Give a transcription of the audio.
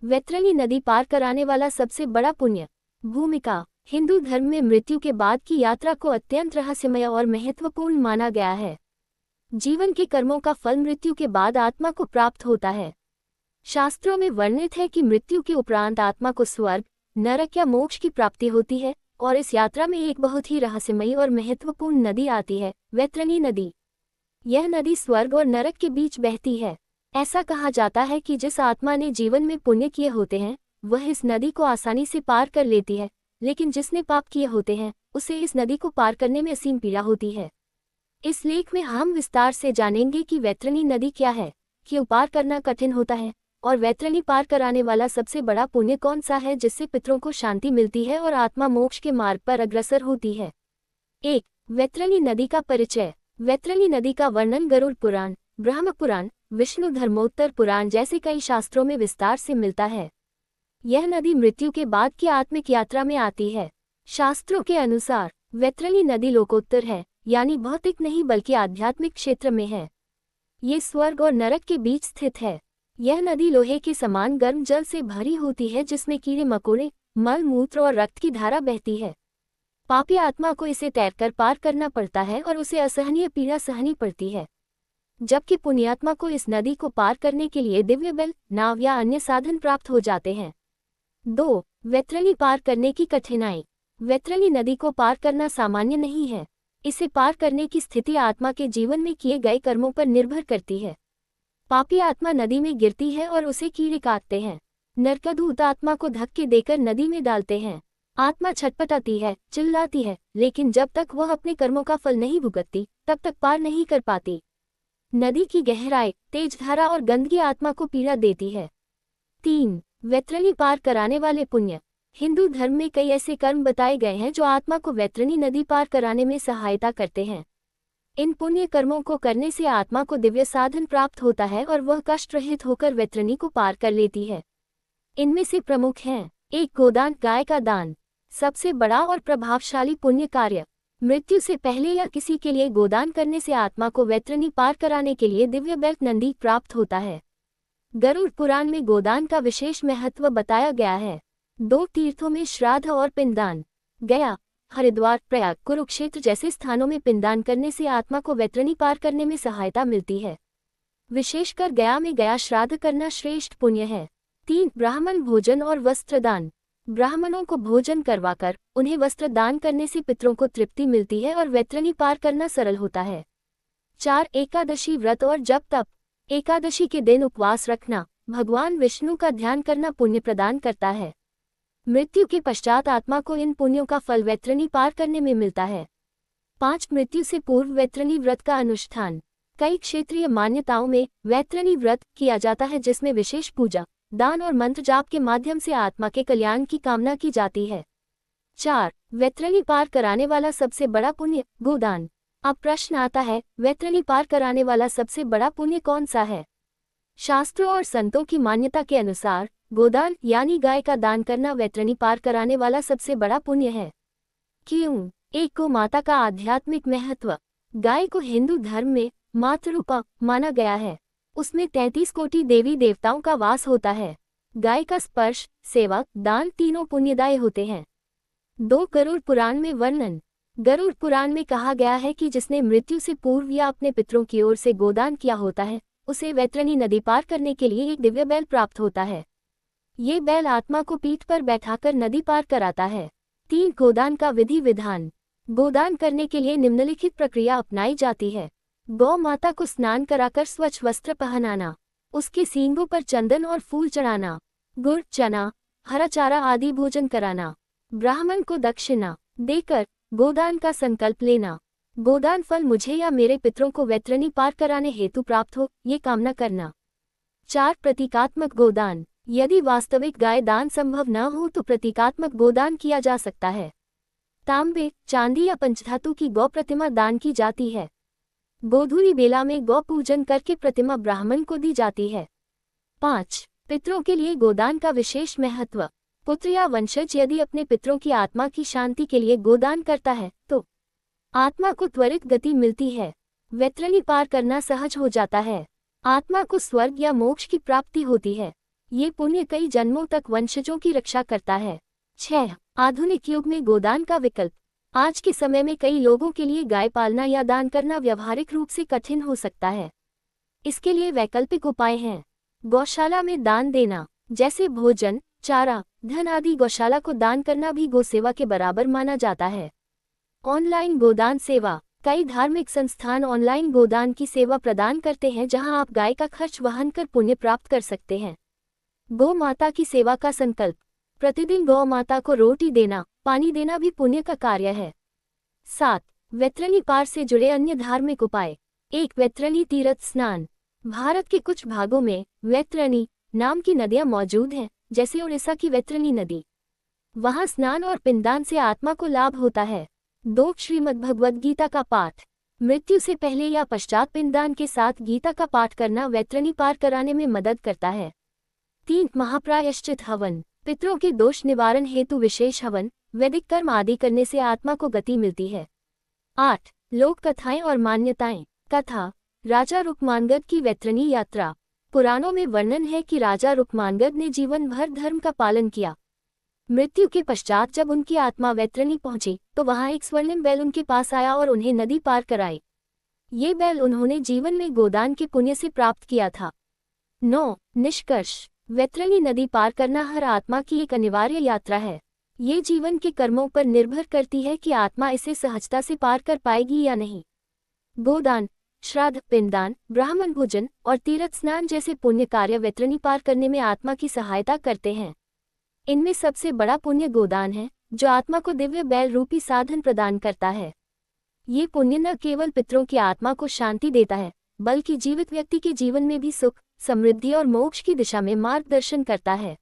वैतरणी नदी पार कराने वाला सबसे बड़ा पुण्य। भूमिका। हिंदू धर्म में मृत्यु के बाद की यात्रा को अत्यंत रहस्यमय और महत्वपूर्ण माना गया है। जीवन के कर्मों का फल मृत्यु के बाद आत्मा को प्राप्त होता है। शास्त्रों में वर्णित है कि मृत्यु के उपरांत आत्मा को स्वर्ग, नरक या मोक्ष की प्राप्ति होती है, और इस यात्रा में एक बहुत ही रहस्यमयी और महत्वपूर्ण नदी आती है, वैतरणी नदी। यह नदी स्वर्ग और नरक के बीच बहती है। ऐसा कहा जाता है कि जिस आत्मा ने जीवन में पुण्य किए होते हैं वह इस नदी को आसानी से पार कर लेती है, लेकिन जिसने पाप किए होते हैं उसे इस नदी को पार करने में असीम पीड़ा होती है। इस लेख में हम विस्तार से जानेंगे कि वैतरणी नदी क्या है, क्यों पार करना कठिन होता है, और वैतरणी पार कराने वाला सबसे बड़ा पुण्य कौन सा है जिससे पितरों को शांति मिलती है और आत्मा मोक्ष के मार्ग पर अग्रसर होती है। 1. वैतरणी नदी का परिचय। वैतरणी नदी का वर्णन गरुड़ पुराण, ब्रह्म पुराण, विष्णु धर्मोत्तर पुराण जैसे कई शास्त्रों में विस्तार से मिलता है। यह नदी मृत्यु के बाद की आत्मिक यात्रा में आती है। शास्त्रों के अनुसार वैतरणी नदी लोकोत्तर है, यानी भौतिक नहीं बल्कि आध्यात्मिक क्षेत्र में है। ये स्वर्ग और नरक के बीच स्थित है। यह नदी लोहे के समान गर्म जल से भरी होती है जिसमें कीड़े मकोड़े, मल मूत्र और रक्त की धारा बहती है। पापी आत्मा को इसे तैरकर पार करना पड़ता है और उसे असहनीय पीड़ा सहनी पड़ती है, जबकि पुण्यात्मा को इस नदी को पार करने के लिए दिव्य बल, नाव या अन्य साधन प्राप्त हो जाते हैं। 2. वैतरणी पार करने की कठिनाई। वैतरणी नदी को पार करना सामान्य नहीं है। इसे पार करने की स्थिति आत्मा के जीवन में किए गए कर्मों पर निर्भर करती है। पापी आत्मा नदी में गिरती है और उसे कीड़े काटते हैं। नरकदूत आत्मा को धक्के देकर नदी में डालते हैं। आत्मा छटपटाती है, चिल्लाती है, लेकिन जब तक वह अपने कर्मों का फल नहीं भुगतती तब तक पार नहीं कर पाती। नदी की गहराई, तेज धारा और गंदगी आत्मा को पीड़ा देती है। 3. वैतरणी पार कराने वाले पुण्य। हिंदू धर्म में कई ऐसे कर्म बताए गए हैं जो आत्मा को वैतरणी नदी पार कराने में सहायता करते हैं। इन पुण्य कर्मों को करने से आत्मा को दिव्य साधन प्राप्त होता है और वह कष्ट रहित होकर वैतरणी को पार कर लेती है। इनमें से प्रमुख हैं: 1. गोदान, गाय का दान। सबसे बड़ा और प्रभावशाली पुण्य कार्य। मृत्यु से पहले या किसी के लिए गोदान करने से आत्मा को वैतरणी पार कराने के लिए दिव्य बल नंदी प्राप्त होता है। गरुड़ पुराण में गोदान का विशेष महत्व बताया गया है। 2 तीर्थों में श्राद्ध और पिंडदान। गया, हरिद्वार, प्रयाग, कुरुक्षेत्र जैसे स्थानों में पिंडदान करने से आत्मा को वैतरणी पार करने में सहायता मिलती है। विशेषकर गया में गया श्राद्ध करना श्रेष्ठ पुण्य है। 3. ब्राह्मण भोजन और वस्त्र दान। ब्राह्मणों को भोजन करवाकर उन्हें वस्त्र दान करने से पितरों को तृप्ति मिलती है और वैतरणी पार करना सरल होता है। 4. एकादशी व्रत और जप तप। एकादशी के दिन उपवास रखना, भगवान विष्णु का ध्यान करना पुण्य प्रदान करता है। मृत्यु के पश्चात आत्मा को इन पुण्यों का फल वैतरणी पार करने में मिलता है। 5. मृत्यु से पूर्व वैतरणी व्रत का अनुष्ठान। कई क्षेत्रीय मान्यताओं में वैतरणी व्रत किया जाता है जिसमें विशेष पूजा, दान और मंत्र जाप के माध्यम से आत्मा के कल्याण की कामना की जाती है। 4. वैतरणी पार कराने वाला सबसे बड़ा पुण्य, गोदान। अब प्रश्न आता है, वैतरणी पार कराने वाला सबसे बड़ा पुण्य कौन सा है? शास्त्रों और संतों की मान्यता के अनुसार गोदान यानी गाय का दान करना वैतरणी पार कराने वाला सबसे बड़ा पुण्य है। क्यों? 1. गौ माता का आध्यात्मिक महत्व। गाय को हिंदू धर्म में मातृरूपा माना गया है। उसमें 33 कोटि देवी देवताओं का वास होता है। गाय का स्पर्श, सेवा, दान तीनों पुण्यदायी होते हैं। 2. गरुड़ पुराण में वर्णन। गरुड़ पुराण में कहा गया है कि जिसने मृत्यु से पूर्व या अपने पितरों की ओर से गोदान किया होता है उसे वैतरणी नदी पार करने के लिए एक दिव्य बैल प्राप्त होता है। ये बैल आत्मा को पीठ पर बैठाकर नदी पार कराता है। 3. गोदान का विधि विधान। गोदान करने के लिए निम्नलिखित प्रक्रिया अपनाई जाती है। गौ माता को स्नान कराकर स्वच्छ वस्त्र पहनाना, उसके सींगों पर चंदन और फूल चढ़ाना, गुड़, चना, हरा चारा आदि भोजन कराना, ब्राह्मण को दक्षिणा देकर गोदान का संकल्प लेना, गोदान फल मुझे या मेरे पितरों को वैतरणी पार कराने हेतु प्राप्त हो, ये कामना करना। 4. प्रतीकात्मक गोदान। यदि वास्तविक गाय दान संभव न हो तो प्रतीकात्मक गोदान किया जा सकता है। तांबे, चांदी या पंचधातु की गौ प्रतिमा दान की जाती है। गोधूली बेला में गौ पूजन करके प्रतिमा ब्राह्मण को दी जाती है। 5. पितरों के लिए गोदान का विशेष महत्व। पुत्र या वंशज यदि अपने पितरों की आत्मा की शांति के लिए गोदान करता है तो आत्मा को त्वरित गति मिलती है, वैतरणी पार करना सहज हो जाता है, आत्मा को स्वर्ग या मोक्ष की प्राप्ति होती है। ये पुण्य कई जन्मों तक वंशजों की रक्षा करता है। 6. आधुनिक युग में गोदान का विकल्प। आज के समय में कई लोगों के लिए गाय पालना या दान करना व्यावहारिक रूप से कठिन हो सकता है। इसके लिए वैकल्पिक उपाय हैं। गौशाला में दान देना, जैसे भोजन, चारा, धन आदि गौशाला को दान करना भी गोसेवा के बराबर माना जाता है। ऑनलाइन गोदान सेवा। कई धार्मिक संस्थान ऑनलाइन गोदान की सेवा प्रदान करते हैं, जहां आप गाय का खर्च वहन कर पुण्य प्राप्त कर सकते हैं। गौ माता की सेवा का संकल्प। प्रतिदिन गौ माता को रोटी देना, पानी देना भी पुण्य का कार्य है। 7. वैतरणी पार से जुड़े अन्य धार्मिक उपाय। 1. वैतरणी तीर्थ स्नान। भारत के कुछ भागों में वैतरणी नाम की नदियां मौजूद हैं, जैसे उड़ीसा की वैतरणी नदी। वहां स्नान और पिंडदान से आत्मा को लाभ होता है। 2. श्रीमद्भगवद गीता का पाठ। मृत्यु से पहले या पश्चात पिंडदान के साथ गीता का पाठ करना वैतरणी पार कराने में मदद करता है। 3. महाप्रायश्चित हवन। पितरों के दोष निवारण हेतु विशेष हवन, वैदिक कर्म आदि करने से आत्मा को गति मिलती है। 8. लोक कथाएं और मान्यताएं। कथा। राजा रुक्मांगद की वैतरणी यात्रा। पुराणों में वर्णन है कि राजा रुक्मांगद ने जीवन भर धर्म का पालन किया। मृत्यु के पश्चात जब उनकी आत्मा वैतरणी पहुंची तो वहां एक स्वर्णिम बैल उनके पास आया और उन्हें नदी पार कराई। ये बैल उन्होंने जीवन में गोदान के पुण्य से प्राप्त किया था। 9. निष्कर्ष। वैतरणी नदी पार करना हर आत्मा की एक अनिवार्य यात्रा है। ये जीवन के कर्मों पर निर्भर करती है कि आत्मा इसे सहजता से पार कर पाएगी या नहीं। गोदान, श्राद्ध, पिंडदान, ब्राह्मण भोजन और तीर्थ स्नान जैसे पुण्य कार्य वैतरणी पार करने में आत्मा की सहायता करते हैं। इनमें सबसे बड़ा पुण्य गोदान है, जो आत्मा को दिव्य बैल रूपी साधन प्रदान करता है। ये पुण्य न केवल पितरों की आत्मा को शांति देता है, बल्कि जीवित व्यक्ति के जीवन में भी सुख, समृद्धि और मोक्ष की दिशा में मार्गदर्शन करता है।